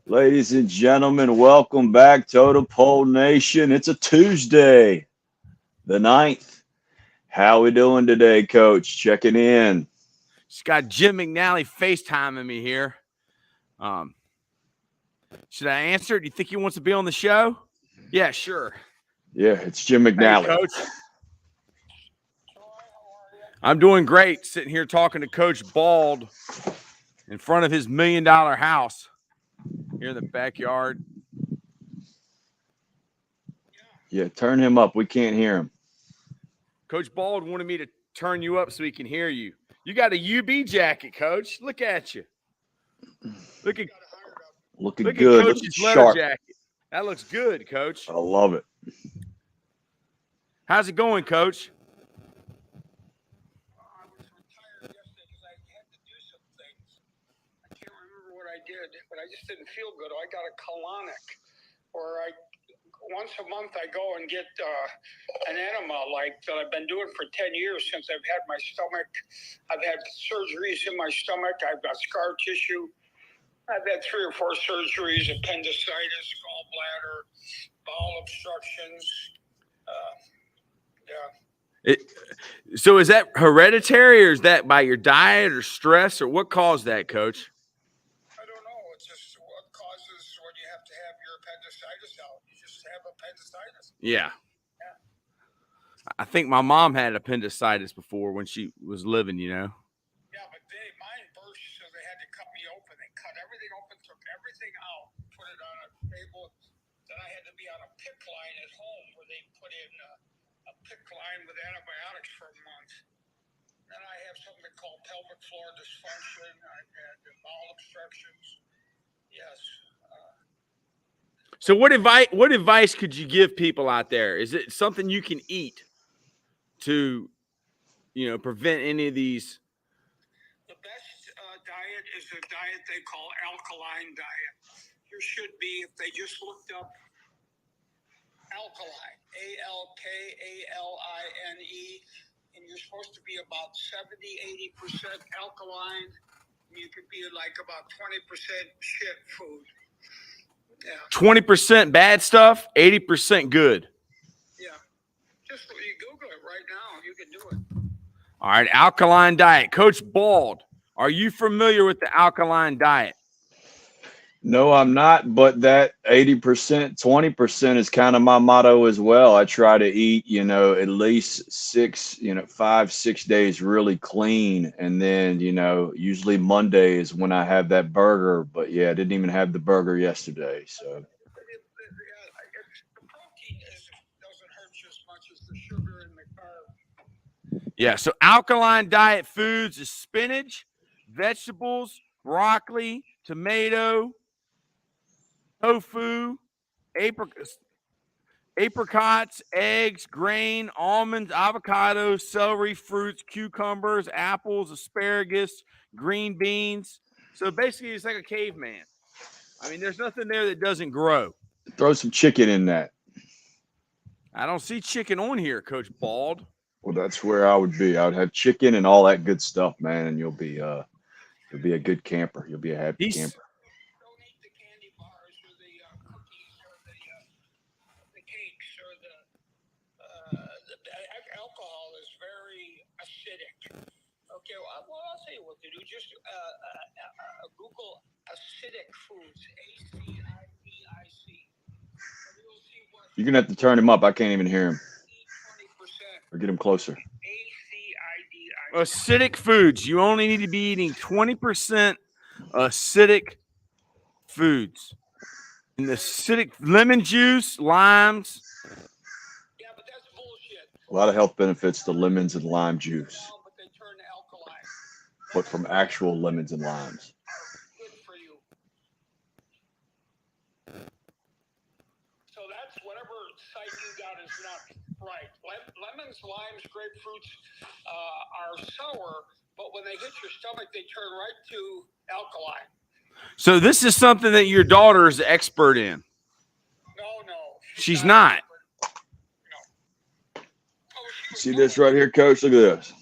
Ladies and gentlemen, welcome back, Totem Pole Nation. It's a Tuesday, the 9th. How we doing today, Coach? Checking in. Just got Jim McNally FaceTiming me here. Should I answer? Do you think he wants to be on the show? Yeah, sure. Yeah, it's Jim McNally. Hey, Coach. I'm doing great, sitting here talking to Coach Bald in front of his $1 million house here in the backyard. Yeah, turn him up. We can't hear him. Coach Bald wanted me to turn you up so he can hear you. You got a UB jacket, Coach. Look at you. Looking good. Looking Coach's leather sharp. jacket. That looks good, Coach. I love it. How's it going, Coach? I was retired yesterday because I had to do some things. I can't remember what I did, but I just didn't feel good. I got a colonic, or once a month I go and get an enema like that I've been doing for 10 years since I've had my stomach. I've had surgeries in my stomach. I've got scar tissue. I've had 3 or 4 surgeries: appendicitis, gallbladder, bowel obstructions. So is that hereditary, or is that by your diet or stress, or what caused that, Coach? I don't know. It's just what causes when you have to have your appendicitis out. You just have appendicitis. Yeah. I think my mom had appendicitis before when she was living, you know. Yeah, but mine burst, so they had to cut me open. They cut everything open, took everything out, put it on a table. Then I had to be on a PICC line at home where they put in a PICC line with antibiotics for a month. Then I have something called pelvic floor dysfunction. I've had bowel obstructions. Yes. So what advice could you give people out there? Is it something you can eat to, prevent any of these? The best diet is a diet they call alkaline diet. There should be, if they just looked up alkaline, ALKALINE, and you're supposed to be about 70-80% alkaline. You could be like about 20% shit food. Yeah. 20% bad stuff, 80% good. Yeah. Just you Google it right now. You can do it. All right, alkaline diet. Coach Bald, are you familiar with the alkaline diet? No, I'm not, but that 80%, 20% is kind of my motto as well. I try to eat, at least 5-6 days really clean. And then, usually Monday is when I have that burger. But yeah, I didn't even have the burger yesterday. So the protein doesn't hurt you as much as the sugar and the carb. Yeah, so alkaline diet foods is spinach, vegetables, broccoli, tomato, tofu, apricots, eggs, grain, almonds, avocados, celery, fruits, cucumbers, apples, asparagus, green beans. So basically, it's like a caveman. I mean, there's nothing there that doesn't grow. throw some chicken in that. I don't see chicken on here, Coach Bald. Well, that's where I would be. I would have chicken and all that good stuff, man, and you'll be a good camper. You'll be a happy camper. Don't eat the candy bars or the cookies or the cakes or the alcohol is very acidic. Okay, well, I'll tell you what to do. Just Google acidic foods, ACIDIC. You're gonna have to turn him up. I can't even hear him. 20%. Or get him closer. ACIDIC. Acidic foods. You only need to be eating 20% acidic foods. And the acidic lemon juice, limes. Yeah, but that's bullshit. A lot of health benefits to lemons and lime juice, But they turn alkaline. but from actual lemons and limes. Good for you. So that's whatever site you got is not right. Lemons, limes, grapefruits are sour, but when they hit your stomach, they turn right to alkaline. So this is something that your daughter is expert in. No. She's not. No. Oh, See this right here, Coach? Look at this. So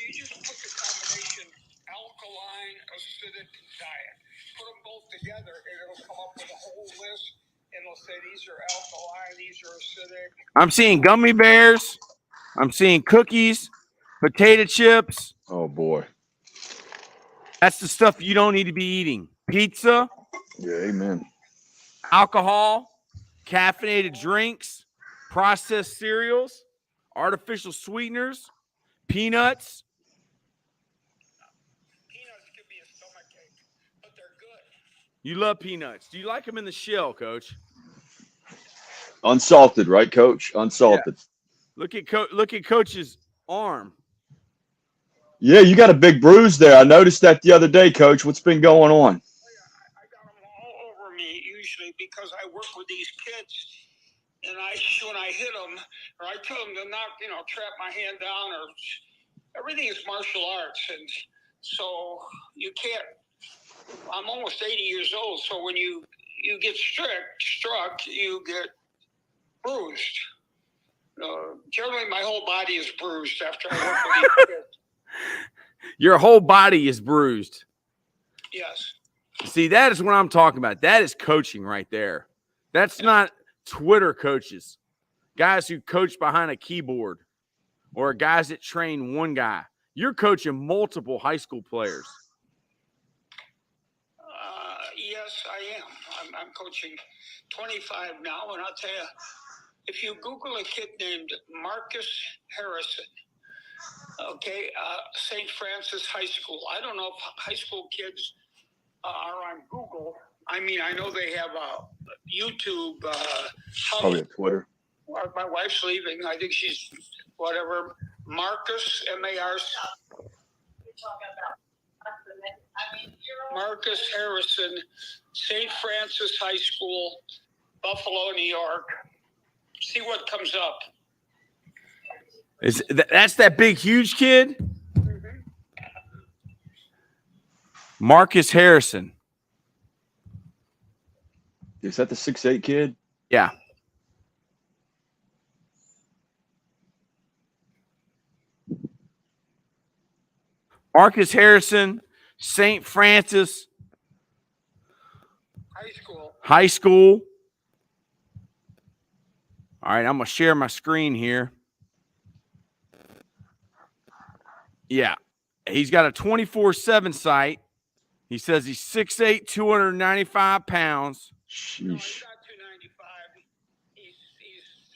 you just put the combination alkaline acidic diet. Put them both together, and it'll come up with a whole list, and it'll say these are alkaline, these are acidic. I'm seeing gummy bears. I'm seeing cookies, potato chips. Oh boy. That's the stuff you don't need to be eating. Pizza, Yeah, amen. alcohol, caffeinated drinks, processed cereals, artificial sweeteners, peanuts. Peanuts give me a stomach ache, but they're good. You love peanuts. Do you like them in the shell, Coach? Unsalted, right, Coach? Unsalted. Look at Coach's arm. Yeah, you got a big bruise there. I noticed that the other day, Coach. What's been going on? I got them all over me usually because I work with these kids, and when I hit them, or I tell them to not, trap my hand down, or everything is martial arts, and so you can't. I'm almost 80 years old, so when you get struck, you get bruised. Generally, my whole body is bruised after I work with these kids. Your whole body is bruised. Yes. See, that is what I'm talking about. That is coaching right there. That's not Twitter coaches, guys who coach behind a keyboard, or guys that train one guy. You're coaching multiple high school players. Yes, I am. I'm coaching 25 now, and I'll tell you, if you Google a kid named Marcus Harrison, okay, St. Francis High School. I don't know if high school kids are on Google. I mean, I know they have a YouTube. Probably a Twitter. My wife's leaving. I think she's whatever. Marcus, M-A-R-C. Marcus Harrison, St. Francis High School, Buffalo, New York. See what comes up. That's that big, huge kid? Mm-hmm. Marcus Harrison. Is that the 6'8" kid? Yeah. Marcus Harrison, St. Francis High School. All right, I'm going to share my screen here. Yeah. He's got a 24/7 site. He says he's 6'8", 295 pounds. Sheesh. No, he's not 295. He's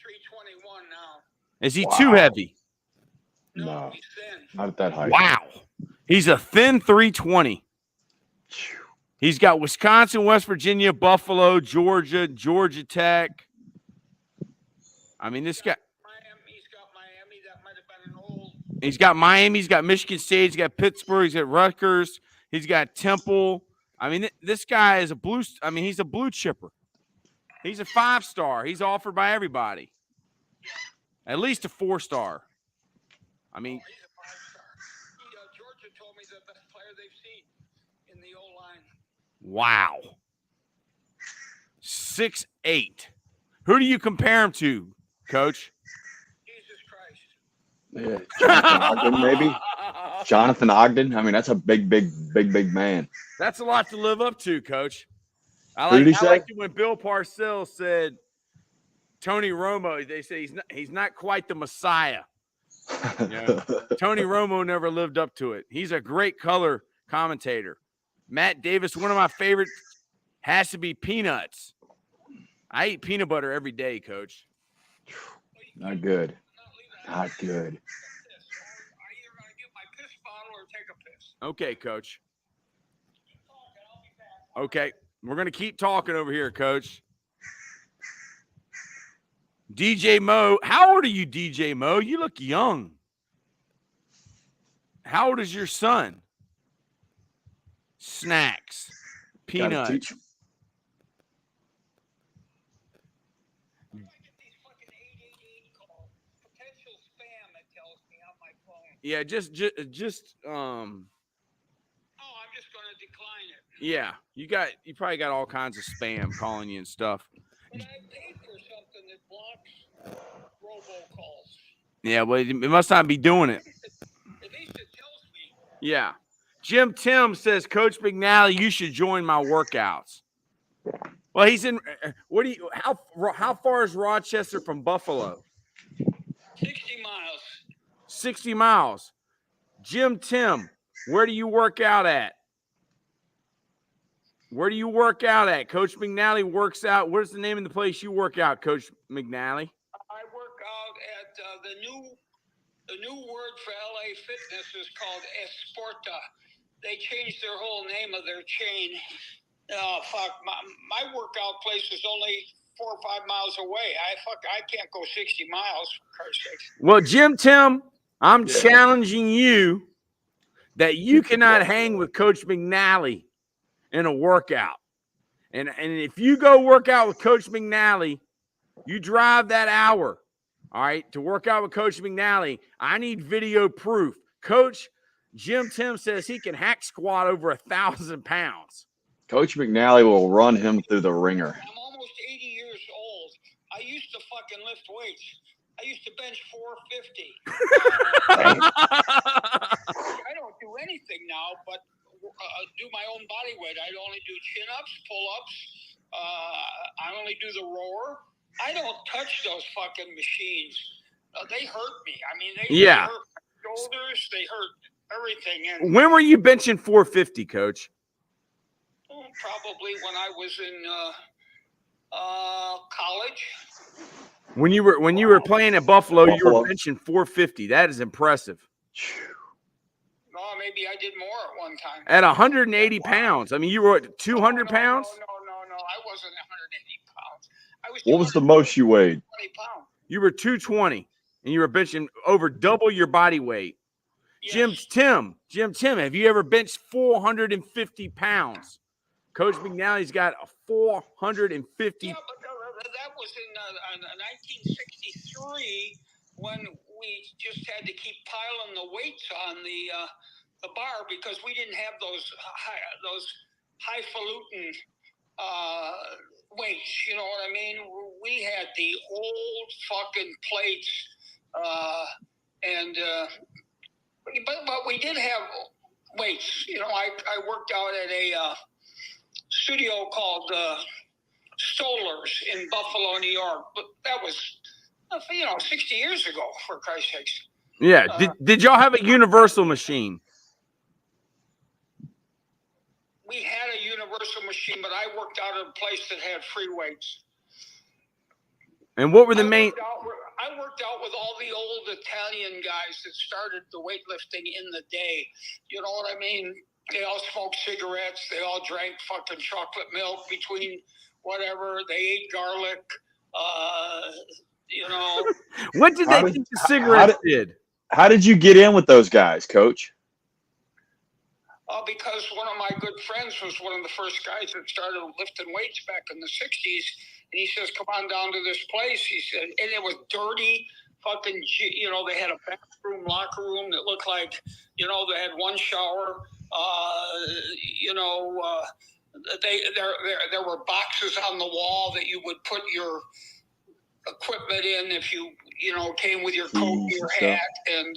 321 now. Is he too heavy? No, he's thin. Not at that height. Wow. He's a thin 320. He's got Wisconsin, West Virginia, Buffalo, Georgia, Georgia Tech. I mean, this guy. He's got Miami. That might have been an old. He's got Miami. He's got Michigan State. He's got Pittsburgh. He's got Rutgers. He's got Temple. I mean, this guy is he's a blue chipper. He's a 5-star. He's offered by everybody. At least a 4-star. I mean, he's a 5-star. Georgia told me the best player they've seen in the O-line. Wow. 6'8". Who do you compare him to, Coach? Jesus Christ. Yeah, Jonathan Ogden, maybe. Jonathan Ogden. I mean, that's a big man. That's a lot to live up to, Coach. I Who did he say? liked it when Bill Parcells said Tony Romo. They say he's not quite the Messiah. Tony Romo never lived up to it. He's a great color commentator. Matt Davis, one of my favorites, has to be peanuts. I eat peanut butter every day, Coach. Not good. Not good. Are you going to get my piss bottle or take a piss? Okay, Coach. Okay, we're going to keep talking over here, Coach. DJ Mo. How old are you, DJ Mo? You look young. How old is your son? Snacks. Peanuts. Yeah, just Oh, I'm just going to decline it. Yeah, you probably got all kinds of spam calling you and stuff. But I paid for something that blocks robocalls. Yeah, well, it must not be doing it. At least it tells me. Yeah. Jim Tim says, Coach McNally, you should join my workouts. Well, he's in. What do you? How far is Rochester from Buffalo? 60 miles. 60 miles. Jim Tim, where do you work out at? Where do you work out at? Coach McNally works out. What's the name of the place you work out, Coach McNally? I work out at the new word for LA Fitness is called Esporta. They changed their whole name of their chain. Oh, fuck. My workout place is only 4 or 5 miles away. I can't go 60 miles, for Christ's sakes. Well, Jim Tim, I'm challenging you that you cannot hang with Coach McNally in a workout. And if you go work out with Coach McNally, you drive that hour, all right, to work out with Coach McNally. I need video proof. Coach Jim Tim says he can hack squat over 1,000 pounds. Coach McNally will run him through the ringer. I'm almost 80 years old. I used to fucking lift weights. I used to bench 450. I don't do anything now, but do my own body weight. I only do chin-ups, pull-ups. I only do the rower. I don't touch those fucking machines. They hurt me. I mean, they hurt my shoulders. They hurt everything. And when were you benching 450, Coach? Probably when I was in college. When you were playing at Buffalo, you were benching 450. That is impressive. No, maybe I did more at one time. At 180 pounds. I mean, you were at 200 pounds? No. I wasn't 180 pounds. What was the most you weighed? 20 pounds. You were 220, and you were benching over double your body weight. Yes. Jim Tim, have you ever benched 450 pounds? Coach McNally's got a 450. Yeah, but that was in 1963 when we just had to keep piling the weights on the bar because we didn't have those highfalutin weights. You know what I mean? We had the old fucking plates, but we did have weights. You know, I worked out at a studio called Stollers in Buffalo, New York. But that was, 60 years ago, for Christ's sakes. Yeah. Did y'all have a universal machine? We had a universal machine, but I worked out at a place that had free weights. And what were the main? I worked out with all the old Italian guys that started the weightlifting in the day. You know what I mean? They all smoked cigarettes. They all drank fucking chocolate milk between whatever. They ate garlic. What did they think the cigarettes did? How did you get in with those guys, Coach? Because one of my good friends was one of the first guys that started lifting weights back in the 60s. And he says, come on down to this place. He said, and it was dirty, fucking, they had a bathroom, locker room that looked like, they had one shower. There were boxes on the wall that you would put your equipment in if you came with your coat and your hat. And,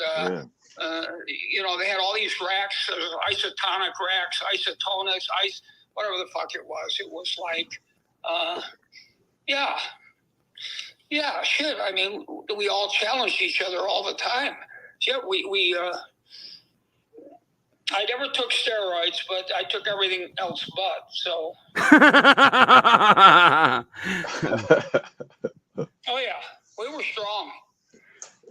they had all these racks, isotonic racks, isotonics, whatever the fuck it was. It was like, shit. I mean, we all challenged each other all the time. Yeah, I never took steroids, but I took everything else but, so. Oh, yeah. We were strong.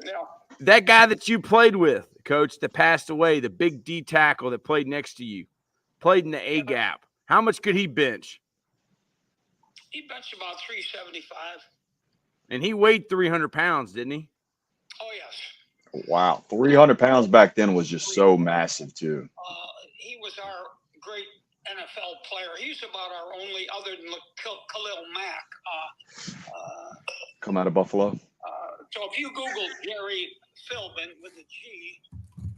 Yeah. That guy that you played with, Coach, that passed away, the big D tackle that played next to you, played in the A gap. How much could he bench? He benched about 375. And he weighed 300 pounds, didn't he? Oh, yes. Wow. 300 pounds back then was just so massive, too. He was our great NFL player. He's about our only, other than Khalil Mack. Come out of Buffalo? So if you Google Jerry Philbin with a G, Philbin,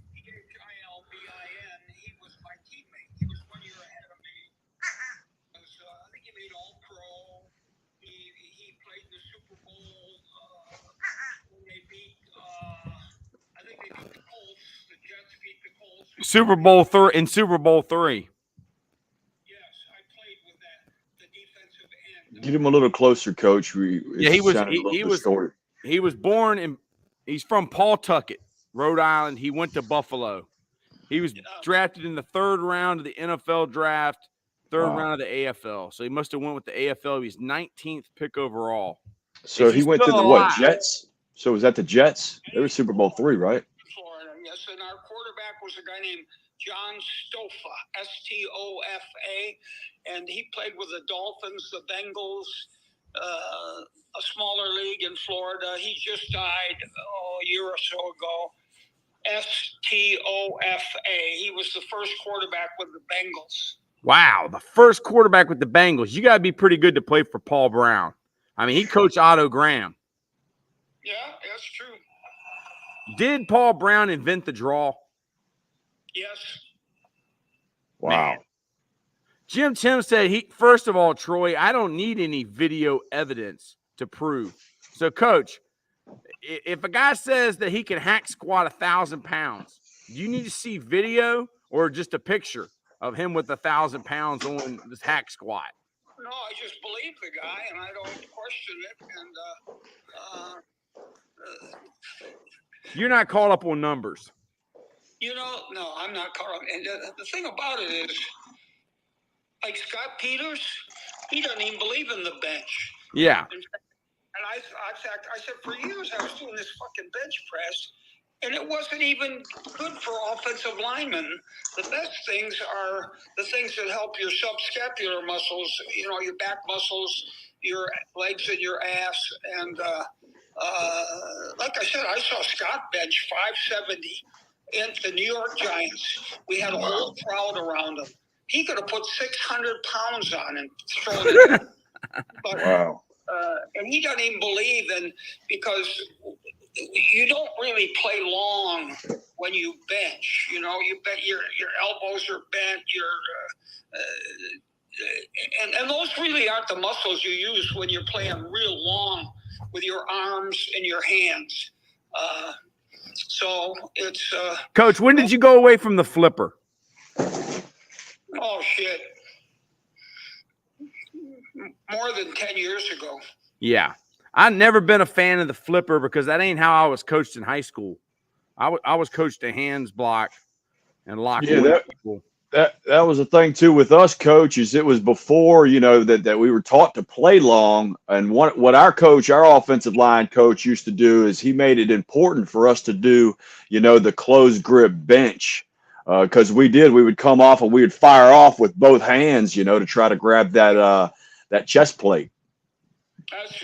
he was my teammate. He was 1 year ahead of me. I think he made All-Pro. He played the Super Bowl when they beat, I think they beat the Colts. The Jets beat the Colts. Super Bowl 3 in Super Bowl 3. Yes, I played with the defensive end. Get him a little closer, Coach. He was born in. He's from Pawtucket, Rhode Island. He went to Buffalo. He was drafted in the 3rd round of the NFL draft, 3rd round of the AFL. So he must have went with the AFL. He was 19th pick overall. So he went to the what, Jets? So was that the Jets? They were Super Bowl 3, right? Florida, yes. And our quarterback was a guy named John Stofa, Stofa, and he played with the Dolphins, the Bengals, a smaller league in Florida. He just died a year or so ago. Stofa. He was the first quarterback with the Bengals. Wow, the first quarterback with the Bengals. You got to be pretty good to play for Paul Brown. I mean, he coached Otto Graham. Yeah, that's true. Did Paul Brown invent the draw? Yes. Wow. Man. Jim Tim said, first of all, Troy, I don't need any video evidence to prove. So, Coach, if a guy says that he can hack squat 1,000 pounds, do you need to see video or just a picture of him with 1,000 pounds on this hack squat? No, I just believe the guy, and I don't question it. And you're not caught up on numbers. No, I'm not caught up. And the thing about it is, like Scott Peters, he doesn't even believe in the bench. Yeah. And I said for years I was doing this fucking bench press, and it wasn't even good for offensive linemen. The best things are the things that help your subscapular muscles, your back muscles, your legs and your ass. And like I said, I saw Scott bench 570 against the New York Giants. We had a whole crowd around him. He could have put 600 pounds on and thrown it in. But, wow. And he doesn't even believe in, because you don't really play long when you bench. You bet your elbows are bent. And those really aren't the muscles you use when you're playing real long with your arms and your hands. So it's Coach, when did you go away from the flipper? Oh shit. More than 10 years ago. Yeah. I've never been a fan of the flipper because that ain't how I was coached in high school. I was coached to hands block and lock. Yeah, that was the thing too with us coaches. It was before, that we were taught to play long. And what our offensive line coach used to do is he made it important for us to do, the closed grip bench. Because we would come off and we would fire off with both hands, to try to grab that chest plate. That's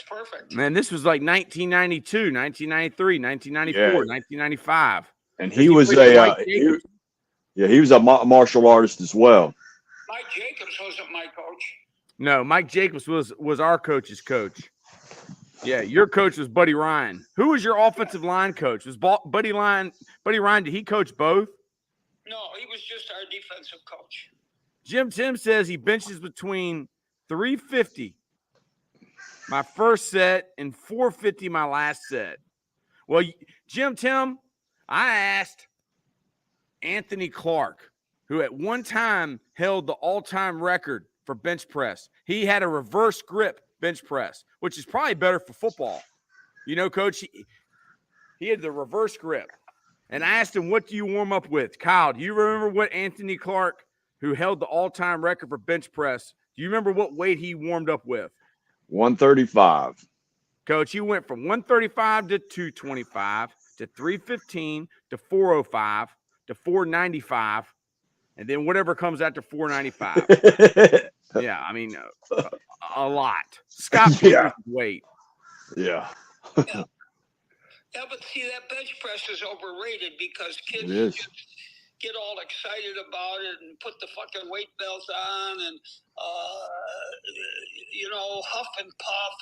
perfect. Man, this was like 1992, 1993, 1994, 1995. And he was he was a martial artist as well. Mike Jacobs wasn't my coach. No, Mike Jacobs was our coach's coach. Yeah, your coach was Buddy Ryan. Who was your offensive line coach? Was Buddy Ryan? Did he coach both? No, he was just our defensive coach. Jim Tim says he benches between 350 my first set and 450 my last set. Well, Jim Tim, I asked Anthony Clark, who at one time held the all-time record for bench press. He had a reverse grip bench press, which is probably better for football. Coach, he had the reverse grip. And I asked him, what do you warm up with? Kyle, do you remember what Anthony Clark, who held the all-time record for bench press, do you remember what weight he warmed up with? 135. Coach, he went from 135 to 225 to 315 to 405 to 495, and then whatever comes after 495. Yeah, I mean, a lot. Scott Peters' weight. Yeah. Yeah, but see, that bench press is overrated because kids just get all excited about it and put the fucking weight belts on and, huff and puff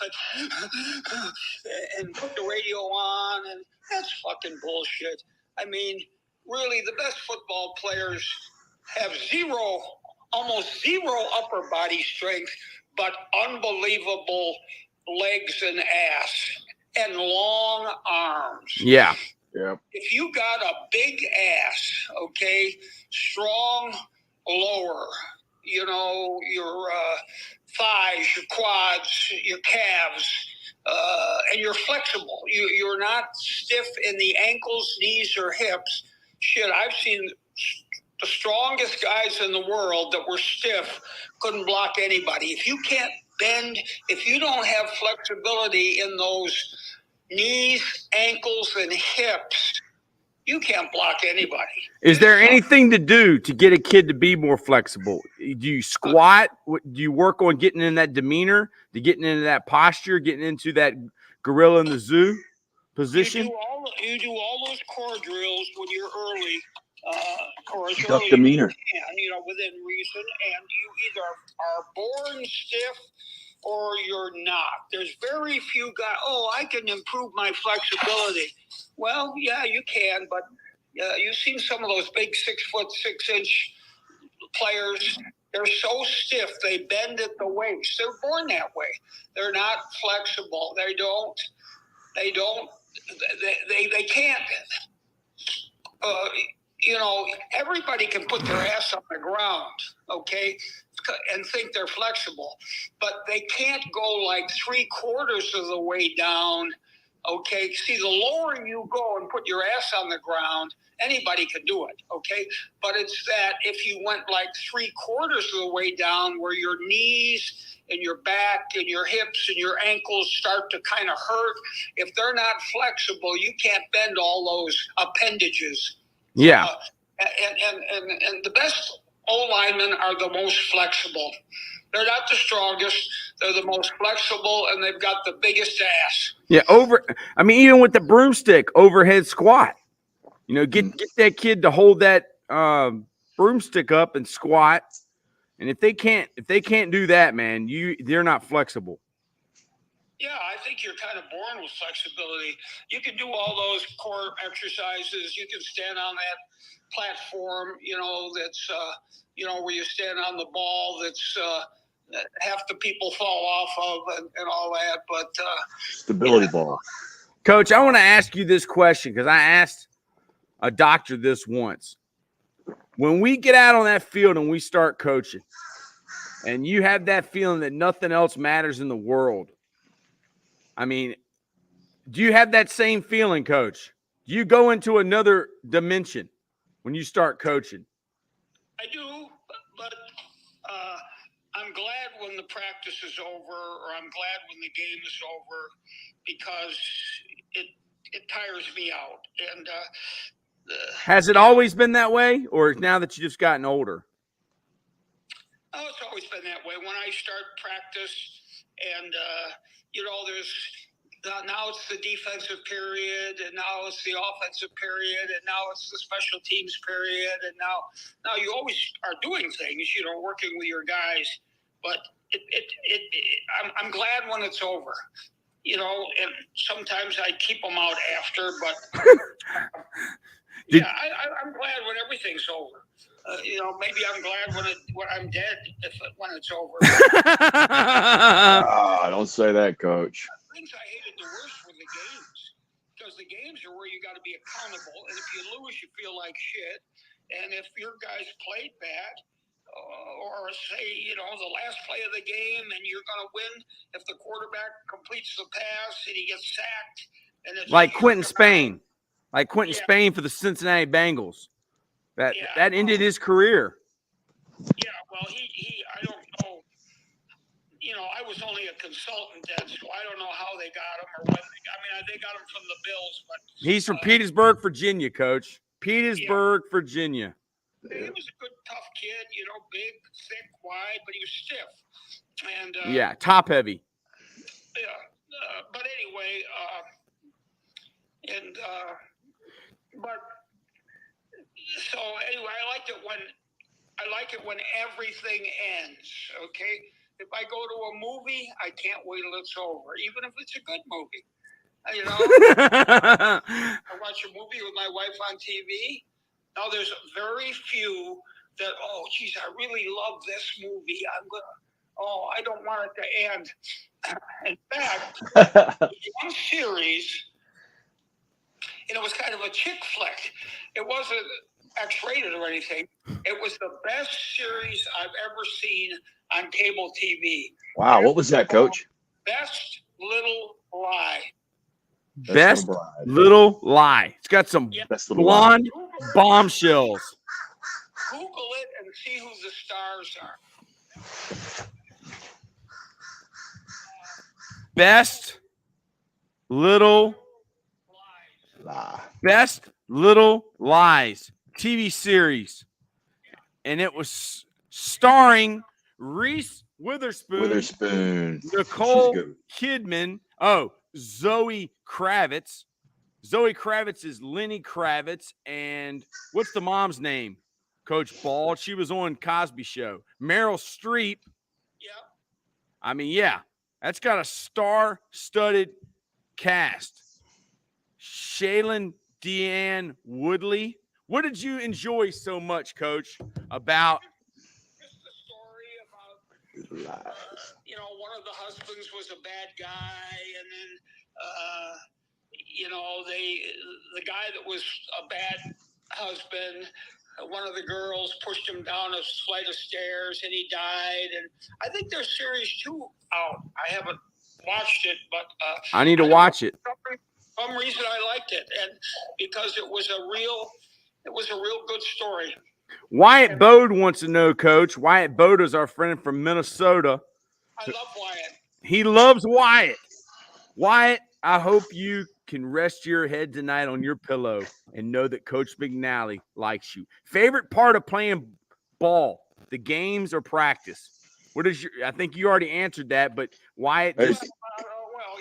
and put the radio on, and that's fucking bullshit. I mean, really, the best football players have almost zero upper body strength, but unbelievable legs and ass and long arms. Yeah. Yep. If you got a big ass, okay, strong lower, you know, your thighs, your quads, your calves, and you're flexible. You're not stiff in the ankles, knees, or hips. Shit, I've seen the strongest guys in the world that were stiff couldn't block anybody. If you can't bend, if you don't have flexibility in those knees, ankles, and hips, you can't block anybody. Is there anything to do to get a kid to be more flexible? Do you squat? Do you work on getting in that demeanor, to getting into that posture, getting into that gorilla in the zoo position? You do all those core drills when you're early, or as Duck early demeanor. as you can, you know, within reason, and you either are born stiff or you're not. There's very few guys, oh, I can improve my flexibility. Well, yeah, you can, but you've seen some of those big 6'6" players. They're so stiff, they bend at the waist. They're born that way. They're not flexible. They can't, you know, everybody can put their ass on the ground, okay, and think they're flexible, but they can't go like 3/4 of the way down, okay? See, the lower you go and put your ass on the ground, anybody can do it, okay? But it's that if you went like 3/4 of the way down where your knees and your back and your hips and your ankles start to kind of hurt, if they're not flexible, you can't bend all those appendages. Yeah. And the best O-linemen are the most flexible. They're not the strongest. They're the most flexible, and they've got the biggest ass. Yeah, even with the broomstick overhead squat, you know, get that kid to hold that broomstick up and squat. And if they can't do that, man, they're not flexible. Yeah, I think you're kind of born with flexibility. You can do all those core exercises. You can stand on that platform, you know, that's, you know, where you stand on the ball that's that half the people fall off of and all that. But stability ball. Coach, I want to ask you this question because I asked a doctor this once. When we get out on that field and we start coaching, and you have that feeling that nothing else matters in the world, I mean, do you have that same feeling, Coach? Do you go into another dimension when you start coaching? I do, but I'm glad when the practice is over, or I'm glad when the game is over, because it tires me out. And has it always been that way, or now that you just gotten older? Oh, it's always been that way. When I start practice, and you know, there's now it's the defensive period, and now it's the offensive period, and now it's the special teams period, and now you always are doing things, you know, working with your guys. But I'm glad when it's over, you know. And sometimes I keep them out after, but yeah, I'm glad when everything's over. You know, maybe I'm glad when I'm dead when it's over. Don't say that, Coach. Things I hated the worst were the games, because the games are where you got to be accountable, and if you lose, you feel like shit. And if your guys played bad, or say, you know, the last play of the game, and you're going to win if the quarterback completes the pass and he gets sacked, and it's like Quentin Spain for the Cincinnati Bengals. That ended his career. Yeah, well, he I don't know. You know, I was only a consultant then, so I don't know how they got him or when. They got him from the Bills, but he's from Petersburg, Virginia, Coach. Petersburg, Virginia. He was a good, tough kid. You know, big, thick, wide, but he was stiff. And top heavy. Yeah, but anyway, but so anyway, I like it when everything ends. Okay, if I go to a movie, I can't wait till it's over, even if it's a good movie. You know, I watch a movie with my wife on TV. Now, there's very few that, oh, geez, I really love this movie. I don't want it to end. In fact, one series, and it was kind of a chick flick. It wasn't X-rated or anything. It was the best series I've ever seen on cable TV. Wow, what was that, Coach? Best Little Lie. Best Little Lie. It's got some Best Little blonde bombshells. Google it and see who the stars are. Best Little Lie. Best Little Lies TV series. And it was starring Reese Witherspoon, Nicole Kidman, Zoe Kravitz. Zoe Kravitz is Lenny Kravitz. And what's the mom's name? Coach Ball. She was on Cosby Show. Meryl Streep. Yep. I mean, yeah, that's got a star-studded cast. Shailene Deanne Woodley. What did you enjoy so much, Coach, about? Just the story about, one of the husbands was a bad guy, and then, the guy that was a bad husband, one of the girls pushed him down a flight of stairs, and he died. And I think there's series 2 out. I haven't watched it, but I need to watch it. For some reason I liked it, and because it was a real good story. Wyatt Bode wants to know, Coach. Wyatt Bode is our friend from Minnesota. I love Wyatt. He loves Wyatt. Wyatt, I hope you can rest your head tonight on your pillow and know that Coach McNally likes you. Favorite part of playing ball, the games or practice? What is I think you already answered that, but Wyatt.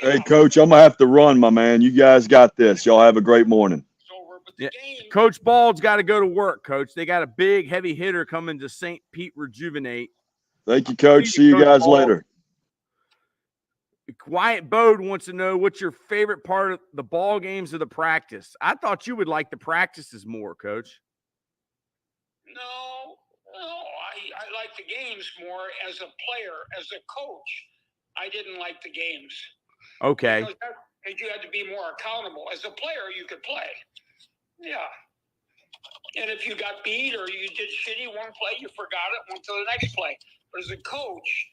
Hey, Coach, I'm going to have to run, my man. You guys got this. Y'all have a great morning. Yeah. Coach Bald's got to go to work, Coach. They got a big, heavy hitter coming to St. Pete Rejuvenate. Thank you, Coach. See you guys later. Wyatt Bode wants to know what's your favorite part of the ball games or the practice. I thought you would like the practices more, Coach. No, I like the games more as a player. As a coach, I didn't like the games. Okay. Because you had to be more accountable. As a player, you could play. Yeah. And if you got beat or you did shitty one play, you forgot it, went to the next play. But as a coach,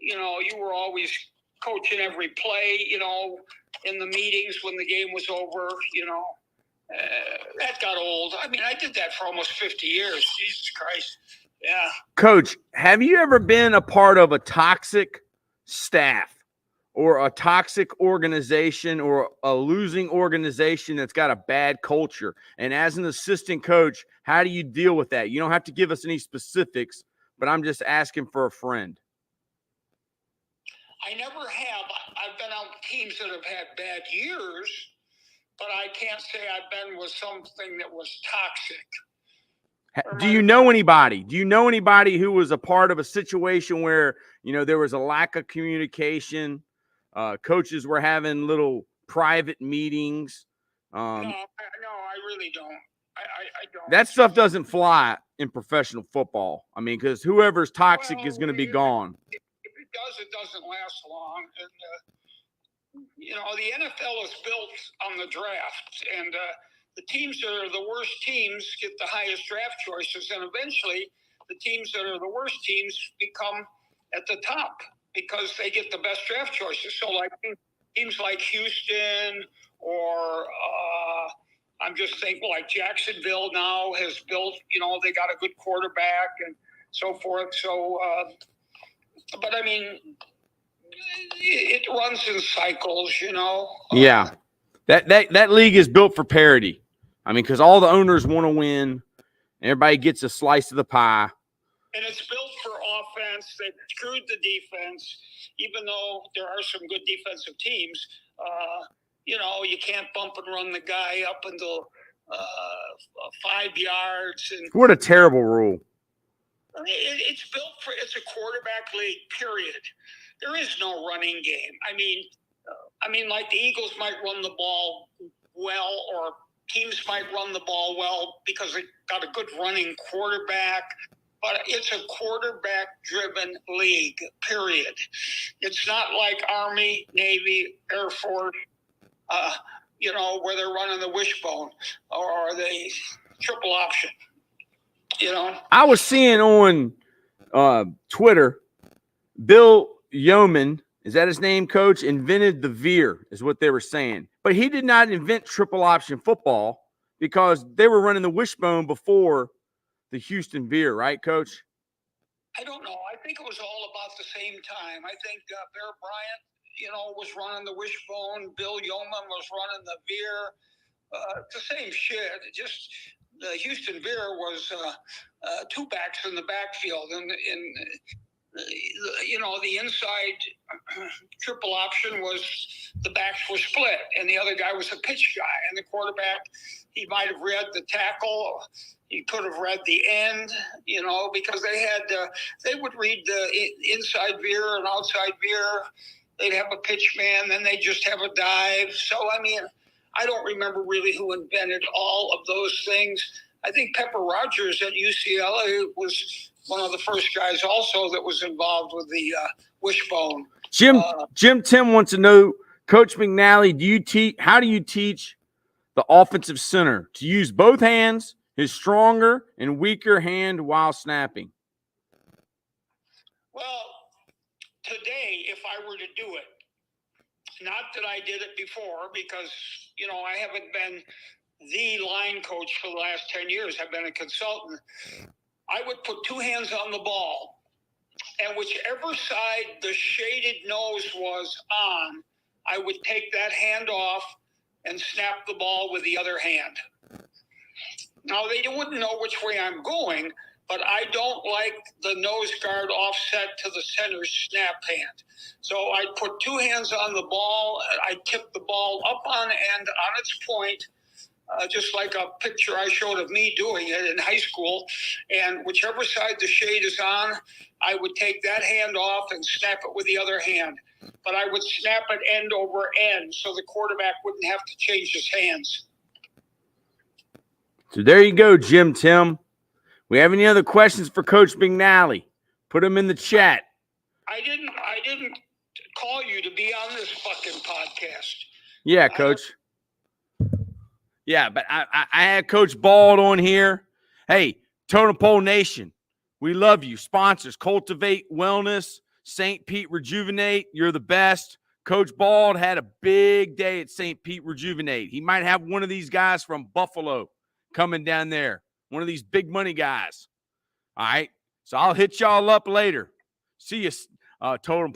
you were always coaching every play, in the meetings when the game was over, that got old. I mean, I did that for almost 50 years. Jesus Christ. Yeah. Coach, have you ever been a part of a toxic staff or a toxic organization or a losing organization that's got a bad culture? And as an assistant coach, how do you deal with that? You don't have to give us any specifics, but I'm just asking for a friend. I never have. I've been on teams that have had bad years, but I can't say I've been with something that was toxic. Do you know anybody? Do you know anybody who was a part of a situation where, there was a lack of communication? Coaches were having little private meetings. No, I really don't. I don't. That stuff doesn't fly in professional football. I mean, because whoever's toxic is going to be gone. It doesn't last long. And, the NFL is built on the draft. And the teams that are the worst teams get the highest draft choices. And eventually, the teams that are the worst teams become at the top because they get the best draft choices. So, like teams like Houston or I'm just thinking like Jacksonville now has built, they got a good quarterback and so forth. So, but I mean, it runs in cycles, Yeah, that league is built for parity. I mean, because all the owners want to win, everybody gets a slice of the pie. And it's built for offense. They've screwed the defense, even though there are some good defensive teams. You can't bump and run the guy up until 5 yards. And what a terrible rule. It's built for. It's a quarterback league. Period. There is no running game. I mean, like the Eagles might run the ball well, or teams might run the ball well because they got a good running quarterback. But it's a quarterback-driven league. Period. It's not like Army, Navy, Air Force. you know, where they're running the wishbone or the triple option. You know, I was seeing on Twitter, Bill Yeoman, is that his name, Coach? Invented the veer, is what they were saying. But he did not invent triple option football because they were running the wishbone before the Houston veer, right, Coach? I don't know. I think it was all about the same time. I think Bear Bryant, you know, was running the wishbone. Bill Yeoman was running the veer. The same shit. Just the Houston veer was two backs in the backfield, and you know, the inside triple option was the backs were split, and the other guy was a pitch guy, and the quarterback, he might have read the tackle, he could have read the end, you know, because they would read the inside veer and outside veer. They'd have a pitch man, then they just have a dive. So I mean, I don't remember really who invented all of those things. I think Pepper Rogers at UCLA was one of the first guys also that was involved with the wishbone. Jim Tim wants to know, Coach McNally, how do you teach the offensive center to use both hands, his stronger and weaker hand while snapping? Well, today, if I were to do it, not that I did it before, because, you know, I haven't been the line coach for the last 10 years. I've been a consultant. I would put two hands on the ball, and whichever side the shaded nose was on, I would take that hand off and snap the ball with the other hand. Now, they wouldn't know which way I'm going, but I don't like the nose guard offset to the center snap hand. So I'd put two hands on the ball, I'd tip the ball up on end on its point, just like a picture I showed of me doing it in high school. And whichever side the shade is on, I would take that hand off and snap it with the other hand. But I would snap it end over end so the quarterback wouldn't have to change his hands. So there you go, Jim Tim. We have any other questions for Coach McNally? Put them in the chat. I didn't call you to be on this fucking podcast. Yeah, Coach. Yeah, but I had Coach Bald on here. Hey, Totem Pole Nation, we love you. Sponsors, Cultivate Wellness, Saint Pete Rejuvenate, you're the best. Coach Bald had a big day at Saint Pete Rejuvenate. He might have one of these guys from Buffalo coming down there, one of these big money guys. All right, so I'll hit y'all up later. See you, Totem